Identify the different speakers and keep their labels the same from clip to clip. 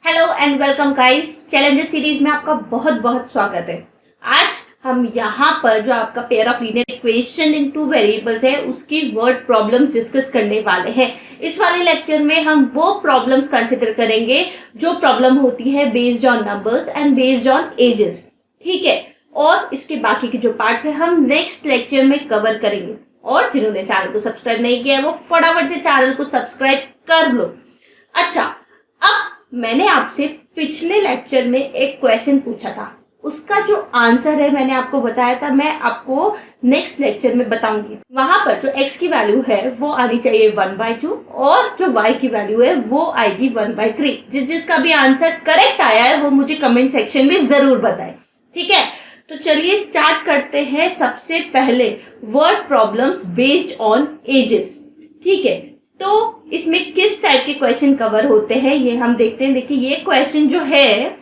Speaker 1: Hello and welcome guys, challenges series में आपका बहुत बहुत स्वागत है। आज हम यहाँ पर जो आपका pair of linear equation in two variables है उसकी वर्ड प्रॉब्लम्स डिस्कस करने वाले हैं। इस वाले लेक्चर में हम वो प्रॉब्लम्स कंसिडर करेंगे जो प्रॉब्लम होती है based on numbers and based on edges, ठीक है। और इसके बाकी के जो पार्ट्स है हम नेक्स्ट लेक्चर में कवर करेंगे। और जिन्होंने चैनल को सब्सक्राइब नहीं किया है वो फटाफट से चैनल को सब्सक्राइब कर लो। अच्छा, अब मैंने आपसे पिछले लेक्चर में एक क्वेश्चन पूछा था, उसका जो आंसर है मैंने आपको बताया था, मैं आपको नेक्स्ट लेक्चर में बताऊंगी। वहां पर जो x की वैल्यू है वो आनी चाहिए 1/2 और जो y की वैल्यू है वो आएगी 1/3। जिसका भी आंसर करेक्ट आया है वो मुझे कमेंट सेक्शन में जरूर बताए, ठीक है। तो चलिए स्टार्ट करते हैं। सबसे पहले word problems based on edges, ठीक है। तो इसमें किस टाइप के क्वेश्चन कवर होते हैं ये हम देखते हैं। देखिए, ये क्वेश्चन जो है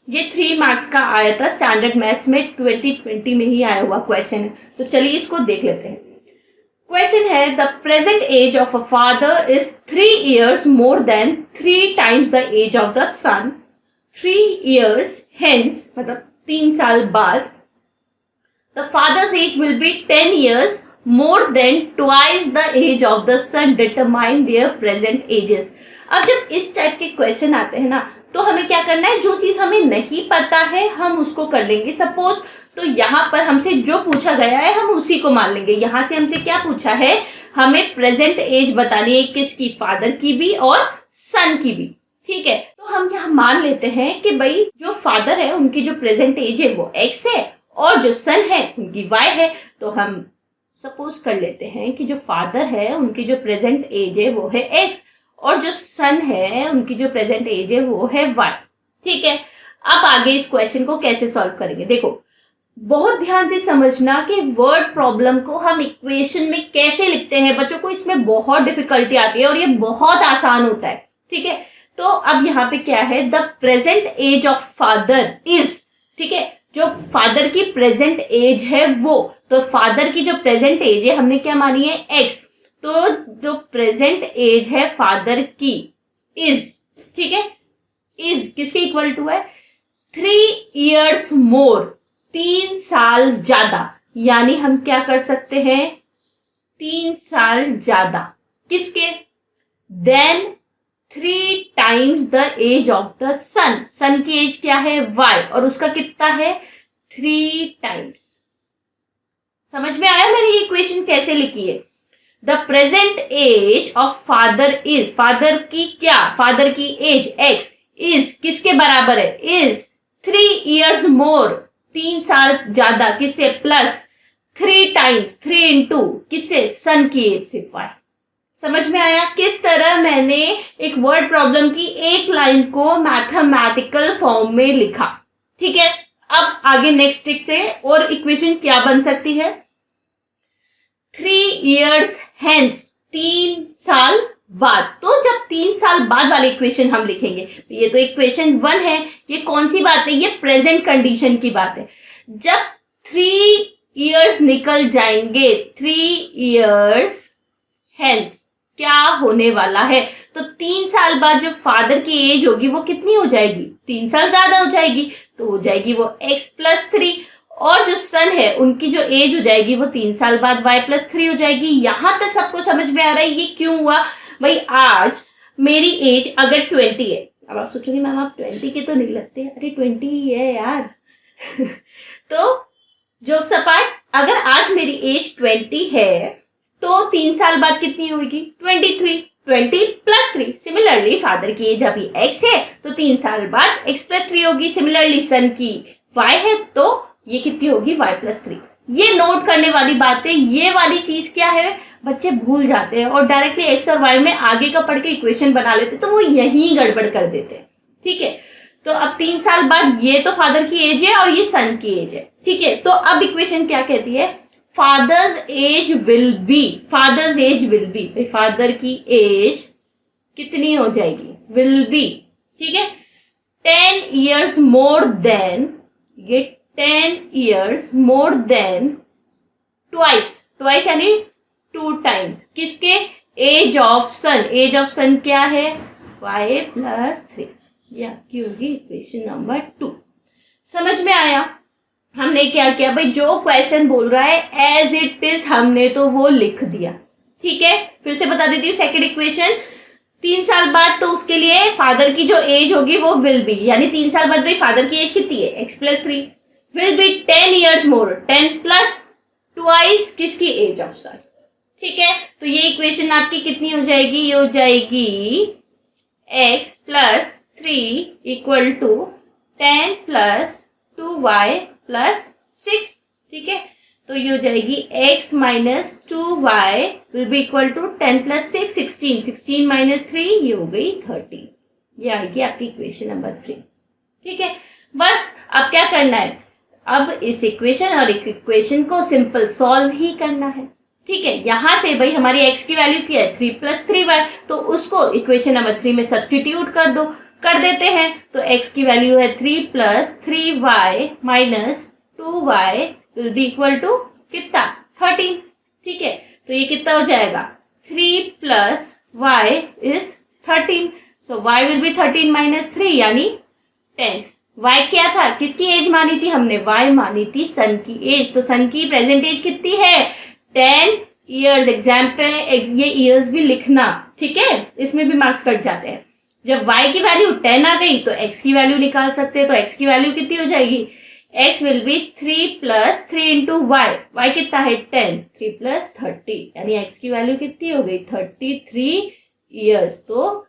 Speaker 1: ये 3 मार्क्स का आया था स्टैंडर्ड मैथ्स में, 2020 में ही आया हुआ क्वेश्चन है। तो चलिए इसको देख लेते हैं। क्वेश्चन है, the present age of a father is 3 years more than 3 times the age of the son. 3 years hence, मतलब 3 साल बाद, the father's age will be 10 years more than twice the age of the son. Determine their present ages. अब जब इस type के question आते हैं ना तो हमें क्या करना है, जो चीज हमें नहीं पता है हम उसको कर लेंगे। सपोज तो यहाँ पर हमसे जो पूछा गया है हम उसी को मान लेंगे। यहाँ से हमसे क्या पूछा है, हमें प्रेजेंट एज बतानी है, किसकी, फादर की भी और सन की भी, ठीक है। तो हम यहाँ मान लेते हैं कि भाई जो फादर है उनकी जो प्रेजेंट एज है वो x है और जो सन है उनकी y है। तो हम सपोज कर लेते हैं कि जो फादर है उनकी जो प्रेजेंट एज है वो है x और जो सन है उनकी जो प्रेजेंट एज है वो है y, ठीक है। अब आगे इस क्वेश्चन को कैसे सॉल्व करेंगे, देखो बहुत ध्यान से समझना कि वर्ड प्रॉब्लम को हम इक्वेशन में कैसे लिखते हैं। बच्चों को इसमें बहुत डिफिकल्टी आती है और ये बहुत आसान होता है, ठीक है। तो अब यहाँ पे क्या है, the present age of father is, ठीक है, जो फादर की प्रेजेंट एज है वो, तो फादर की जो प्रेजेंट एज है हमने क्या मानी है, x। तो जो प्रेजेंट एज है फादर की इज, ठीक है, इज किसके इक्वल टू है, 3 years मोर, 3 साल ज्यादा। यानी हम क्या कर सकते हैं, 3 साल ज्यादा किसके, then 3 times the age of the son. Son की एज क्या है, y, और उसका कितना है, 3 times। समझ में आया मैंने ये इक्वेशन कैसे लिखी है। The present age of father is, father की क्या, फादर की एज x इज किसके बराबर है, इज 3 years मोर, 3 साल ज्यादा, किससे, प्लस 3 times, 3 into किससे, सन की एज से y। समझ में आया किस तरह मैंने एक वर्ड प्रॉब्लम की एक लाइन को मैथमेटिकल फॉर्म में लिखा, ठीक है। अब आगे नेक्स्ट देखते हैं और इक्वेशन क्या बन सकती है, 3 years हेंस, 3 साल बाद। तो जब 3 साल बाद वाली इक्वेशन हम लिखेंगे, ये तो इक्वेशन 1 है, ये कौन सी बात है, ये प्रेजेंट कंडीशन की बात है। जब 3 years निकल जाएंगे, 3 years हेंस क्या होने वाला है, तो 3 साल बाद जो फादर की एज होगी वो कितनी हो जाएगी, 3 साल ज्यादा हो जाएगी, तो हो जाएगी वो x+3। और जो सन है उनकी जो एज हो जाएगी वो 3 साल बाद y+3 हो जाएगी। यहां तक सबको समझ में आ रहा है ये क्यों हुआ भाई। आज मेरी एज अगर 20 है, अब आप सोचोगे मैम आप 20 के तो नहीं लगते, अरे 20 ही है यार तो जोक्स अपार्ट, अगर आज मेरी एज 20 है तो 3 साल बाद कितनी होगी, 23, 20+3। सिमिलरली फादर की एज अभी x है तो 3 साल बाद x+3 होगी। सिमिलरली सन की y है तो ये कितनी होगी, y+3। ये नोट करने वाली बात है। ये वाली चीज क्या है, बच्चे भूल जाते हैं और डायरेक्टली x और y में आगे का पढ़ के इक्वेशन बना लेते, तो वो यहीं गड़बड़ कर देते हैं, ठीक है। तो अब 3 साल बाद ये तो फादर की एज है और ये सन की एज है, ठीक है। तो अब इक्वेशन क्या कहती है, father's age will B, fathers age will B, father की एज कितनी हो जाएगी, विल बी, ठीक है, 10 years मोर देन, ये 10 years more than twice, twice यानी 2 times किसके, age of son. Age of son क्या है, y+3, ये आपकी होगी इक्वेशन नंबर 2। समझ में आया? हमने क्या किया भाई, जो क्वेश्चन बोल रहा है एज इट इज हमने तो वो लिख दिया। ठीक है, फिर से बता देती हूँ। सेकंड इक्वेशन, 3 साल बाद तो उसके लिए फादर की जो एज होगी वो विल बी, यानी 3 साल बाद भाई फादर की एज कितनी है, x+3 will be 10 years more, 10 plus twice किसकी, एज ऑफ सन। ठीक है, तो ये इक्वेशन आपकी कितनी हो जाएगी, ये हो जाएगी x+3 equal to 10 plus 2y plus 6। ठीक है, तो ये हो जाएगी x minus 2y will be equal to 10 plus 6 16, 16 minus 3 ये हो गई 13। ये आएगी आपकी इक्वेशन नंबर 3। ठीक है, बस अब क्या करना है, अब इस इक्वेशन और इक्वेशन को सिंपल सॉल्व ही करना है। ठीक है, यहां से भाई हमारी x की वैल्यू क्या है 3 प्लस 3y, तो उसको इक्वेशन नंबर 3 में सब्स्टिट्यूट कर दो, कर देते हैं। तो x की वैल्यू है 3 plus 3y minus 2y will be equal to कितना, 13। ठीक है, तो ये कितना हो जाएगा, 3 plus y is 13, so y will be 13 minus 3 यानी 10। y क्या था, किसकी एज मानी थी हमने, y मानी थी सन की एज। तो सन की प्रेजेंट एज कितनी है, 10 years। एग्जाम पे ये ईयर्स भी लिखना, ठीक है, इसमें भी मार्क्स कट जाते हैं। जब y की वैल्यू 10 आ गई तो x की वैल्यू निकाल सकते हैं। तो x की वैल्यू कितनी हो जाएगी, x will be 3 plus 3 into y कितना है 10, 3 प्लस 30 यानी x की वैल्यू कितनी हो गई 33 ईयर्स। तो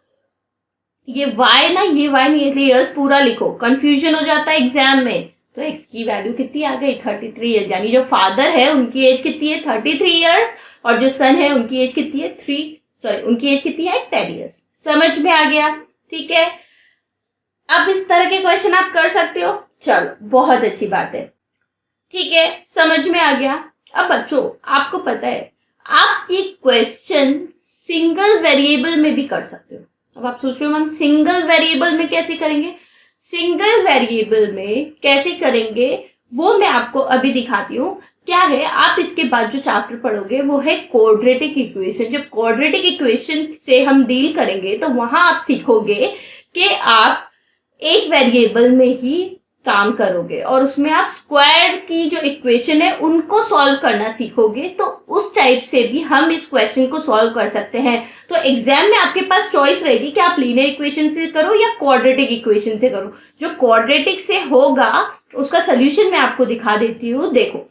Speaker 1: ये y ना, ये y नहीं, इसलिए ईयर्स पूरा लिखो, कंफ्यूजन हो जाता है एग्जाम में। तो x की वैल्यू कितनी आ गई 33 ईयर्स, यानी जो फादर है उनकी एज कितनी है 33 ईयर्स और जो सन है उनकी एज कितनी है उनकी एज कितनी है 10 ईयर्स। समझ में आ गया? ठीक है, अब इस तरह के क्वेश्चन आप कर सकते हो, चलो बहुत अच्छी बात है। ठीक है, समझ में आ गया। अब बच्चों आपको पता है आप ये क्वेश्चन सिंगल वेरिएबल में भी कर सकते हो। अब आप सोच रहे हो मैम सिंगल वेरिएबल में कैसे करेंगे, सिंगल वेरिएबल में कैसे करेंगे वो मैं आपको अभी दिखाती हूँ। क्या है, आप इसके बाद जो चैप्टर पढ़ोगे वो है क्वाड्रेटिक इक्वेशन। जब क्वाड्रेटिक इक्वेशन से हम डील करेंगे तो वहां आप सीखोगे कि आप एक वेरिएबल में ही काम करोगे और उसमें आप स्क्वायर की जो इक्वेशन है उनको सॉल्व करना सीखोगे। तो उस टाइप से भी हम इस क्वेश्चन को सॉल्व कर सकते हैं। तो एग्जाम में आपके पास चॉइस रहेगी कि आप लीनियर इक्वेशन से करो या क्वाड्रेटिक इक्वेशन से करो। जो क्वाड्रेटिक से होगा उसका सोल्यूशन मैं आपको दिखा देती हूँ। देखो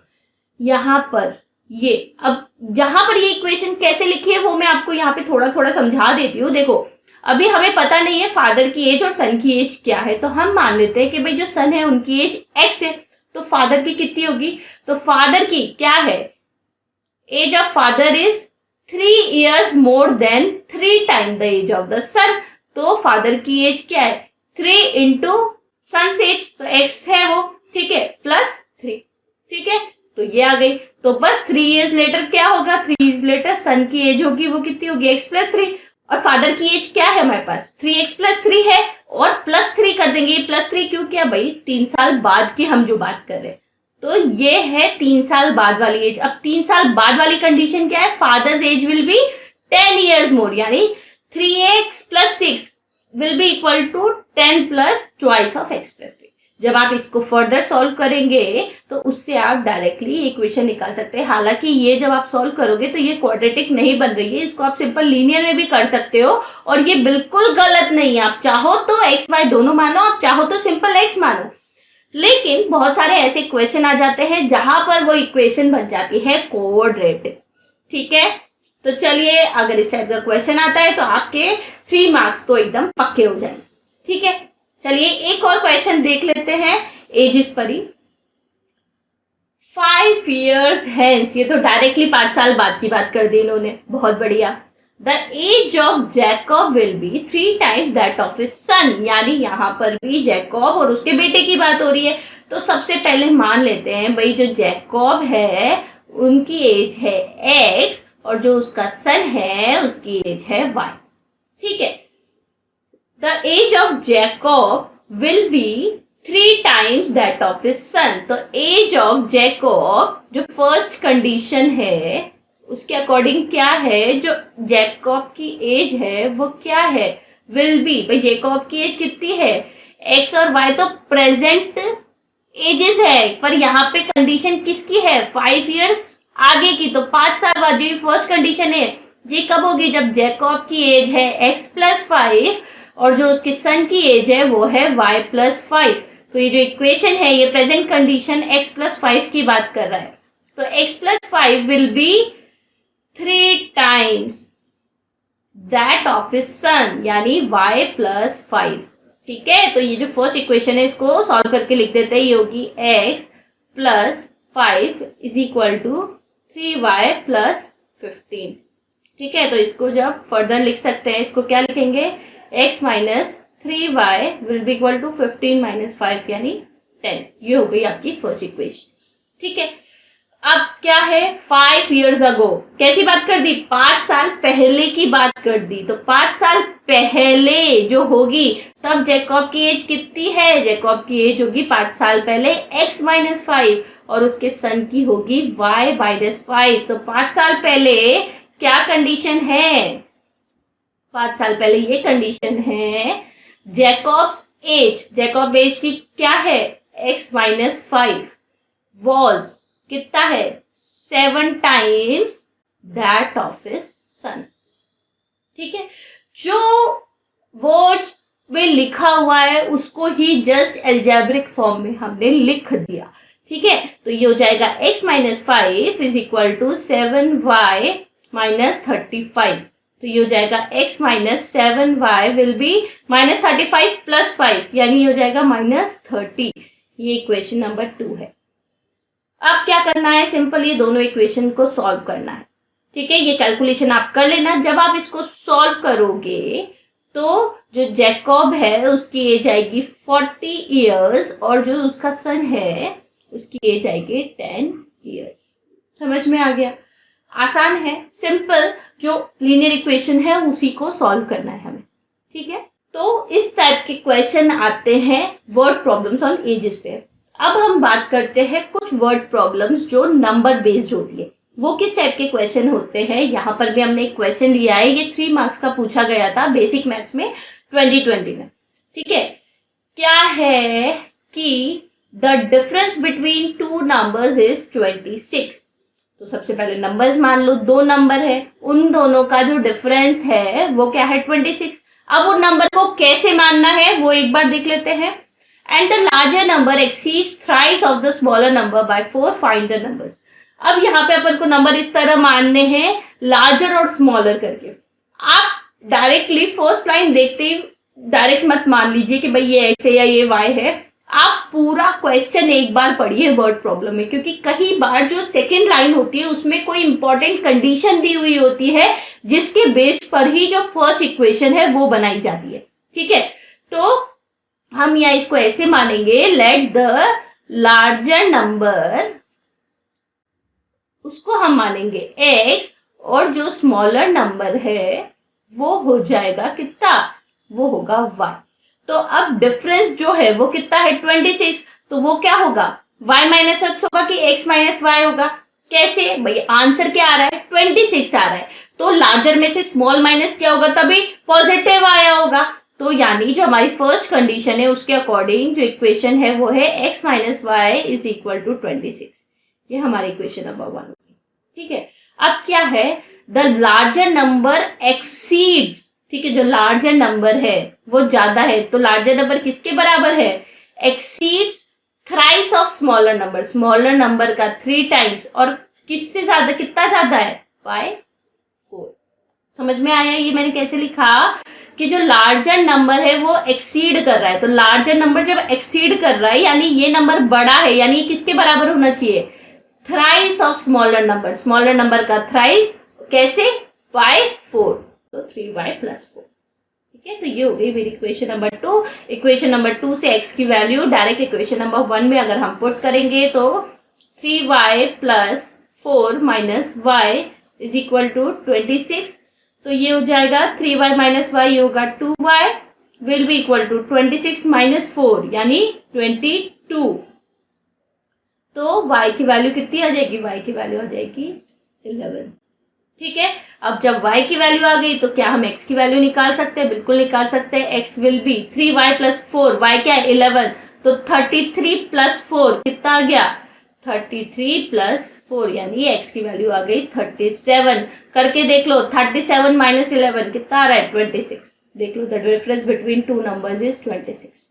Speaker 1: यहाँ पर ये, अब यहाँ पर ये इक्वेशन कैसे लिखी है वो मैं आपको यहाँ पे थोड़ा थोड़ा समझा देती हूँ। देखो अभी हमें पता नहीं है फादर की एज और सन की एज क्या है, तो हम मान लेते हैं कि भाई जो सन है उनकी एज x है, तो फादर की कितनी होगी, तो फादर की क्या है, age of father is 3 years more than 3 times the age of the son. तो फादर की एज क्या है 3 इंटू सन एज, तो x है वो, ठीक है, प्लस 3। ठीक है, तो ये आ गई। तो बस 3 years लेटर क्या होगा, 3 years लेटर सन की एज होगी वो कितनी होगी x प्लस 3, और फादर की एज क्या है हमारे पास 3x प्लस 3 है और प्लस 3 कर देंगे। प्लस 3 क्यों किया भाई, 3 साल बाद की हम जो बात कर रहे हैं, तो ये है 3 साल बाद वाली एज। अब 3 साल बाद वाली कंडीशन क्या है, father's age will be 10 years more, यानी 3x plus 6 will be equal to 10 plus twice of x plus 3। जब आप इसको फर्दर सॉल्व करेंगे तो उससे आप डायरेक्टली इक्वेशन निकाल सकते हैं। हालांकि ये जब आप सॉल्व करोगे तो ये क्वाड्रेटिक नहीं बन रही है, इसको आप सिंपल लीनियर में भी कर सकते हो और ये बिल्कुल गलत नहीं है। आप चाहो तो एक्स वाई दोनों मानो, आप चाहो तो सिंपल एक्स मानो, लेकिन बहुत सारे ऐसे क्वेश्चन आ जाते हैं जहां पर वो इक्वेशन बन जाती है क्वाड्रेटिक। ठीक है, तो चलिए अगर इस टाइप का क्वेश्चन आता है तो आपके 3 मार्क्स तो एकदम पक्के हो जाएंगे। ठीक है, चलिए एक और क्वेश्चन देख लेते हैं एजेस पर ही। 5 years hence, ये तो डायरेक्टली 5 साल बाद की बात कर दी इन्होंने, बहुत बढ़िया। The age of Jacob will be 3 times that of his son, यानी यहाँ पर भी जैकब और उसके बेटे की बात हो रही है। तो सबसे पहले मान लेते हैं भाई जो जैकब है उनकी एज है x और जो उसका सन है उसकी एज है y। ठीक है, the age of Jacob will be 3 times that of his son। तो age of Jacob जो फर्स्ट कंडीशन है उसके अकॉर्डिंग क्या है, जो जैकब की एज है वो क्या है विल बी, भाई जैकब की एज कितनी है, एक्स और वाई तो प्रेजेंट एजेस है, पर यहाँ पे कंडीशन किसकी है, 5 इयर्स आगे की, तो 5 साल बाद, जो फर्स्ट कंडीशन है ये कब होगी, जब जैकब की एज है x+5 और जो उसके सन की एज है वो है y+5। तो ये जो इक्वेशन है ये प्रेजेंट कंडीशन x+5 की बात कर रहा है, तो x+5 will be 3 times that of his son, यानी y+5। ठीक है, तो ये जो फर्स्ट इक्वेशन है इसको सॉल्व करके लिख देते हैं, ये होगी x+5 is equal to 3y+15। ठीक है, तो इसको जब फर्दर लिख सकते हैं, इसको क्या लिखेंगे, x minus 3y will be equal to 15 - 5 यानी 10। ये हो गई आपकी फर्स्ट इक्वेशन। ठीक है, अब क्या है, 5 years ago, कैसी बात कर दी, 5 साल पहले की बात कर दी, तो 5 साल पहले जो होगी तब जैकब की एज कितनी है, जैकब की एज होगी 5 साल पहले x-5 और उसके सन की होगी y/5। तो 5 साल पहले क्या कंडीशन है, 5 साल पहले ये कंडीशन है, जैकब्स जैकब एज की क्या है, x-5 वॉज कितना है, 7 times दैट ऑफ हिज सन। ठीक है, जो वर्ड्स में लिखा हुआ है उसको ही जस्ट एल्जेब्रिक फॉर्म में हमने लिख दिया। ठीक है, तो ये हो जाएगा x-5 is equal to 7y - 35। तो ये हो जाएगा x-7y विल बी -35 + 5 यानी ये हो जाएगा -30। ये इक्वेशन नंबर 2 है। अब क्या करना है, सिंपल ये दोनों इक्वेशन को सॉल्व करना है। ठीक है, ये कैलकुलेशन आप कर लेना। जब आप इसको सॉल्व करोगे तो जो जैकब है उसकी एज आएगी 40 इयर्स और जो उसका सन है उसकी एज आएगी 10 इयर्स। समझ में आ गया, आसान है, सिंपल, जो लीनियर इक्वेशन है उसी को सॉल्व करना है हमें। ठीक है, तो इस टाइप के क्वेश्चन आते हैं वर्ड प्रॉब्लम्स ऑन एजेस पे। अब हम बात करते हैं कुछ वर्ड प्रॉब्लम्स जो नंबर बेस्ड होती है, वो किस टाइप के क्वेश्चन होते हैं। यहाँ पर भी हमने एक क्वेश्चन लिया है, ये 3 मार्क्स का पूछा गया था बेसिक मैथ्स में 2020 में। ठीक है, क्या है कि the difference between 2 numbers is 26। तो सबसे पहले नंबर्स मान लो, 2 नंबर है, उन दोनों का जो डिफरेंस है वो क्या है, 26। अब उन नंबर को कैसे मानना है वो एक बार देख लेते हैं। And the larger number exceeds thrice of the smaller number by 4, find the numbers। अब यहाँ पे अपन को नंबर इस तरह मानने हैं, लार्जर और स्मॉलर करके। आप डायरेक्टली फर्स्ट लाइन देखते ही डायरेक्ट मत मान लीजिए कि भाई ये x है या ये y है। आप पूरा क्वेश्चन एक बार पढ़िए वर्ड प्रॉब्लम में, क्योंकि कई बार जो सेकेंड लाइन होती है उसमें कोई इंपॉर्टेंट कंडीशन दी हुई होती है जिसके बेस पर ही जो फर्स्ट इक्वेशन है वो बनाई जाती है। ठीक है, तो हम यहाँ इसको ऐसे मानेंगे, लेट द लार्जर नंबर, उसको हम मानेंगे x और जो स्मॉलर नंबर है वो हो जाएगा कितना, वो होगा y। तो अब डिफरेंस जो है वो कितना है, 26। तो वो क्या होगा, y - x होगा कि x - y होगा। कैसे भाई, आंसर क्या आ रहा है, 26 आ रहा है, तो लार्जर में से स्मॉल माइनस क्या होगा, तभी पॉजिटिव आया होगा। तो यानी जो हमारी फर्स्ट कंडीशन है उसके अकॉर्डिंग जो इक्वेशन है वो है x - y is equal to 26। ये हमारी इक्वेशन नंबर 1 होगी। ठीक है, अब क्या है, द लार्जर नंबर एक्सीड्स। ठीक है, जो लार्जर नंबर है वो ज्यादा है, तो लार्जर नंबर किसके बराबर है, exceeds thrice of smaller number, smaller number का 3 टाइम्स, और किससे ज्यादा, कितना ज्यादा है, बाय 4। समझ में आया ये मैंने कैसे लिखा, कि जो लार्जर नंबर है वो एक्सीड कर रहा है, तो लार्जर नंबर जब एक्सीड कर रहा है यानी ये नंबर बड़ा है, यानी किसके बराबर होना चाहिए, thrice of smaller number, smaller number का थ्राइस, कैसे, बाय 4, तो 3y + 4। ठीक है, तो ये हो गई मेरी इक्वेशन नंबर 2। इक्वेशन नंबर 2 से x की वैल्यू डायरेक्ट इक्वेशन नंबर 1 में अगर हम पुट करेंगे तो 3y + 4 - y is equal to 26। तो ये हो जाएगा 3y - y होगा 2y will be equal to 26 - 4 यानी 22। तो y की वैल्यू कितनी आ जाएगी, y की वैल्यू आ जाएगी 11। ठीक है, अब जब y की वैल्यू आ गई तो क्या हम x की वैल्यू निकाल सकते हैं? बिल्कुल निकाल सकते हैं। x will be 3y + 4, y क्या है 11, तो 33 + 4 कितना आ गया? 33 + 4, यानी x की वैल्यू आ गई 37। करके देख लो, 37 - 11 कितना आ रहा है? 26। देख लो, the difference between two numbers is 26।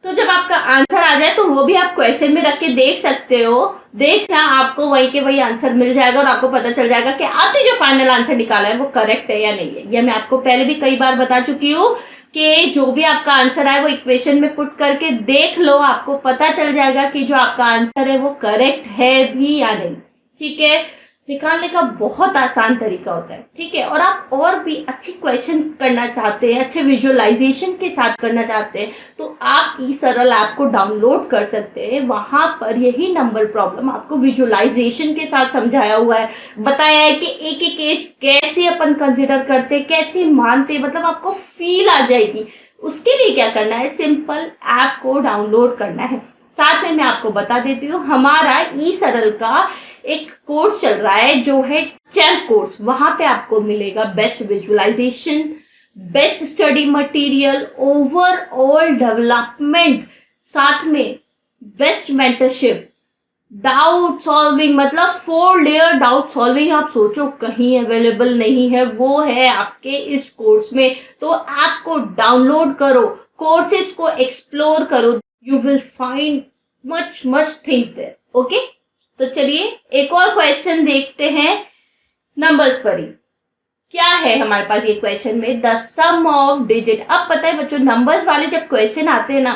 Speaker 1: तो जब आपका आंसर आ जाए तो वो भी आप क्वेश्चन में रख के देख सकते हो। देखना, आपको वही के वही आंसर मिल जाएगा और आपको पता चल जाएगा कि आपने जो फाइनल आंसर निकाला है वो करेक्ट है या नहीं है। यह मैं आपको पहले भी कई बार बता चुकी हूँ कि जो भी आपका आंसर आए वो इक्वेशन में पुट करके देख लो, आपको पता चल जाएगा कि जो आपका आंसर है वो करेक्ट है भी या नहीं। ठीक है, निकालने का बहुत आसान तरीका होता है। ठीक है, और आप और भी अच्छी क्वेश्चन करना चाहते हैं, अच्छे विजुअलाइजेशन के साथ करना चाहते हैं, तो आप ई सरल ऐप को डाउनलोड कर सकते हैं। वहां पर यही नंबर प्रॉब्लम आपको विजुअलाइजेशन के साथ समझाया हुआ है, बताया है कि एक एक एज कैसे अपन कंसिडर करते, कैसे मानते, मतलब आपको फील आ जाएगी। उसके लिए क्या करना है? सिंपल ऐप को डाउनलोड करना है। साथ में मैं आपको बता देती हूँ, हमारा ई सरल का एक कोर्स चल रहा है जो है चैम्प कोर्स। वहां पे आपको मिलेगा best visualisation, best study material, overall development, साथ में बेस्ट मेंटरशिप, डाउट सॉल्विंग, मतलब 4 लेयर डाउट सॉल्विंग आप सोचो कहीं अवेलेबल नहीं है, वो है आपके इस कोर्स में। तो ऐप को डाउनलोड करो, कोर्सेज को एक्सप्लोर करो, you will find much things there. Okay, तो चलिए एक और क्वेश्चन देखते हैं नंबर्स पर ही। क्या है हमारे पास ये क्वेश्चन में? The sum of digit. अब पता है बच्चों, नंबर्स वाले जब क्वेश्चन आते हैं ना,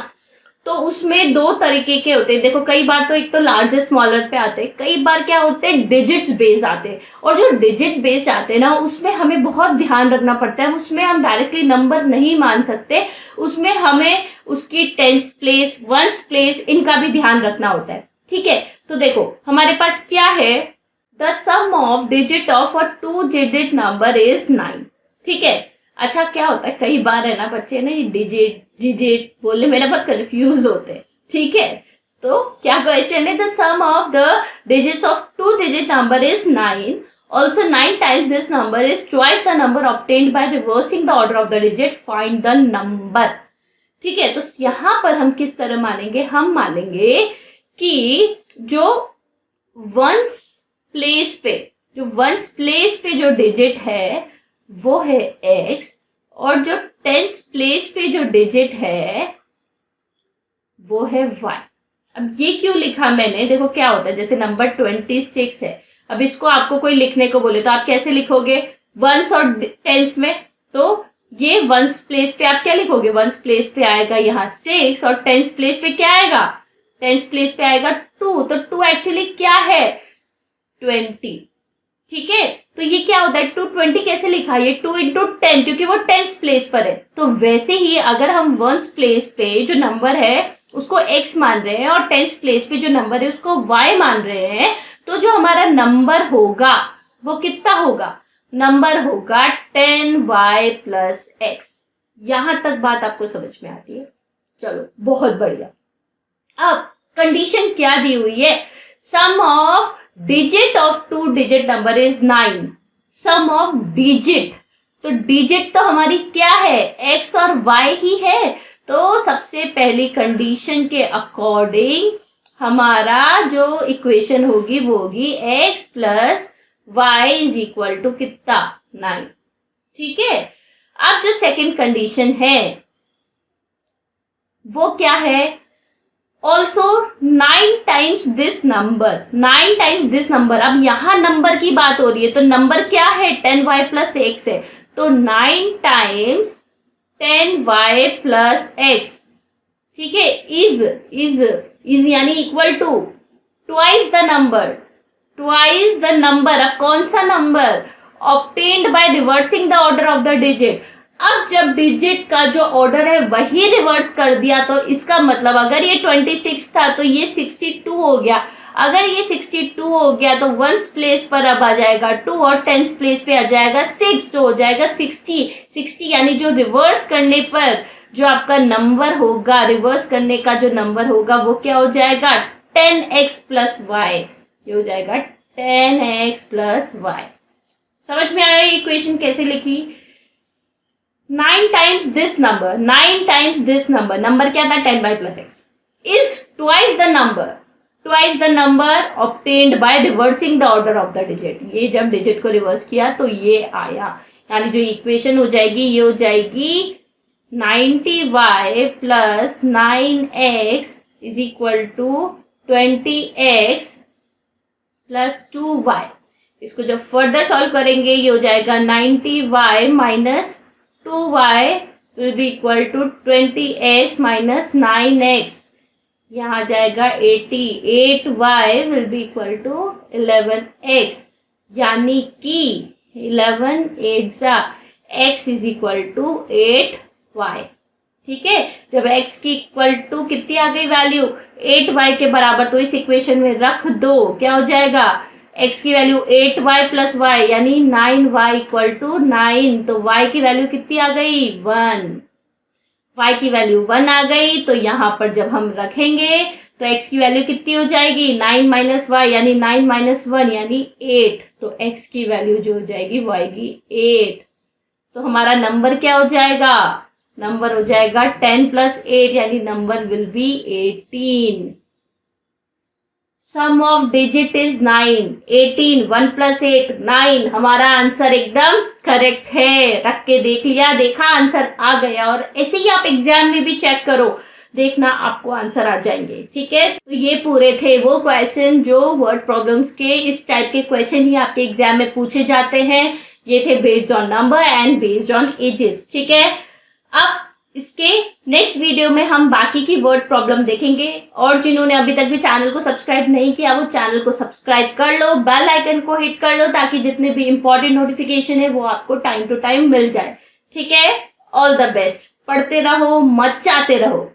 Speaker 1: तो उसमें दो तरीके के होते हैं। देखो, कई बार तो एक तो लार्जर स्मॉलर पे आते हैं, कई बार क्या होते हैं डिजिट्स बेस्ड आते हैं। और जो डिजिट बेस्ड आते हैं ना, उसमें हमें बहुत ध्यान रखना पड़ता है। उसमें हम डायरेक्टली नंबर नहीं मान सकते, उसमें हमें उसकी टेंस प्लेस, वंस प्लेस, इनका भी ध्यान रखना होता है। ठीक है, तो देखो हमारे पास क्या है, the sum of digit of a 2 digit number is 9। ठीक है, अच्छा क्या होता है, कई बार है ना बच्चे ना डिजिट डिजिट बोलने में ना बहुत कंफ्यूज होते हैं। ठीक है, तो क्या क्वेश्चन है? The sum of the digits of 2 digit number is 9, also 9 times this number is twice the number obtained by reversing the order of the digit, find the number. ठीक है, तो यहां पर हम किस तरह मानेंगे? हम मानेंगे कि जो वंस प्लेस पे जो डिजिट है वो है x, और जो टेंस प्लेस पे जो डिजिट है वो है y। अब ये क्यों लिखा मैंने? देखो क्या होता है, जैसे नंबर 26 है, अब इसको आपको कोई लिखने को बोले तो आप कैसे लिखोगे? वंस और टेंस में, तो ये वंस प्लेस पे आप क्या लिखोगे? वंस प्लेस पे आएगा यहाँ 6, और टेंस प्लेस पे क्या आएगा? टेंस प्लेस पे आएगा 2, तो 2 एक्चुअली क्या है? 20। ठीक है, तो ये क्या होता है? 220 कैसे लिखा? ये 2 × 10, क्योंकि वो टेंस प्लेस पर है। तो वैसे ही अगर हम वंस प्लेस पे जो नंबर है उसको x मान रहे हैं और टेंस प्लेस पे जो नंबर है उसको y मान रहे हैं, तो जो हमारा नंबर होगा वो कितना होगा? नंबर होगा 10y + x। यहां तक बात आपको समझ में आती है? चलो बहुत बढ़िया। अब कंडीशन क्या दी हुई है? Sum of digit of 2 digit number is 9। Sum of digit, तो डिजिट तो हमारी क्या है? x और y ही है। तो सबसे पहली कंडीशन के अकॉर्डिंग हमारा जो इक्वेशन होगी वो होगी x + y = कितना? 9। ठीक है, अब जो सेकंड कंडीशन है वो क्या है? Also 9 times this number, 9 times this number. अब यहां नंबर की बात हो रही है, तो नंबर क्या है? 10y + x है, तो 9 टाइम्स 10y + x। ठीक है, इज यानी equal to twice the number. अब कौन सा number? Obtained by reversing the order of the digit. अब जब डिजिट का जो ऑर्डर है वही रिवर्स कर दिया, तो इसका मतलब अगर ये 26 था तो ये 62 हो गया। अगर ये 62 हो गया तो वंस प्लेस पर अब आ जाएगा 2, और टेंस प्लेस पे आ जाएगा 6, तो हो जाएगा 60। यानी जो रिवर्स करने पर जो आपका नंबर होगा, रिवर्स करने का जो नंबर होगा वो क्या हो जाएगा? 10x + y। ये हो जाएगा 10x + y। समझ में आया इक्वेशन कैसे लिखी? 9 times this number, 9 times this number, number क्या था 10y plus x, is twice the number obtained by reversing the order of the digit। ये जब डिजिट को रिवर्स किया तो ये आया, यानी जो इक्वेशन हो जाएगी ये हो जाएगी 90y plus 9x is equal to 20x plus 2y। इसको जब फर्दर सॉल्व करेंगे ये हो जाएगा 90y minus 2y will be equal to 20x minus 9x, यहाँ जाएगा 80, 8y will be equal to 11x, यानी कि 11 8 x is equal to 8y। ठीक है, जब x की इक्वल टू कितनी आ गई वैल्यू 8y के बराबर, तो इस इक्वेशन में रख दो, क्या हो जाएगा x की वैल्यू 8y प्लस y यानी 9y इक्वल टू 9, तो y की वैल्यू कितनी आ गई 1, y की वैल्यू 1 आ गई। तो यहाँ पर जब हम रखेंगे तो x की वैल्यू कितनी हो जाएगी 9 माइनस y यानी 9 माइनस 1 यानी 8, तो x की वैल्यू जो हो जाएगी वो आएगी 8। तो हमारा नंबर क्या हो जाएगा, नंबर हो जाएगा 10 प्लस 8 यानी number will be 18। Sum of digit is 9, 18, 1 plus 8 9, हमारा आंसर एकदम करेक्ट है। रख के देख लिया, देखा आंसर आ गया, और ऐसे ही आप एग्जाम में भी चेक करो, देखना आपको आंसर आ जाएंगे। ठीक है, तो ये पूरे थे वो क्वेश्चन जो वर्ड प्रॉब्लम्स के, इस टाइप के क्वेश्चन ही आपके एग्जाम में पूछे जाते हैं। ये थे based on number and based on edges. ठीक है, अब इसके नेक्स्ट वीडियो में हम बाकी की वर्ड प्रॉब्लम देखेंगे, और जिन्होंने अभी तक भी चैनल को सब्सक्राइब नहीं किया वो चैनल को सब्सक्राइब कर लो, बेल आइकन को हिट कर लो, ताकि जितने भी इंपॉर्टेंट नोटिफिकेशन है वो आपको टाइम टू टाइम मिल जाए। ठीक है, ऑल द बेस्ट, पढ़ते रहो, मचाते रहो।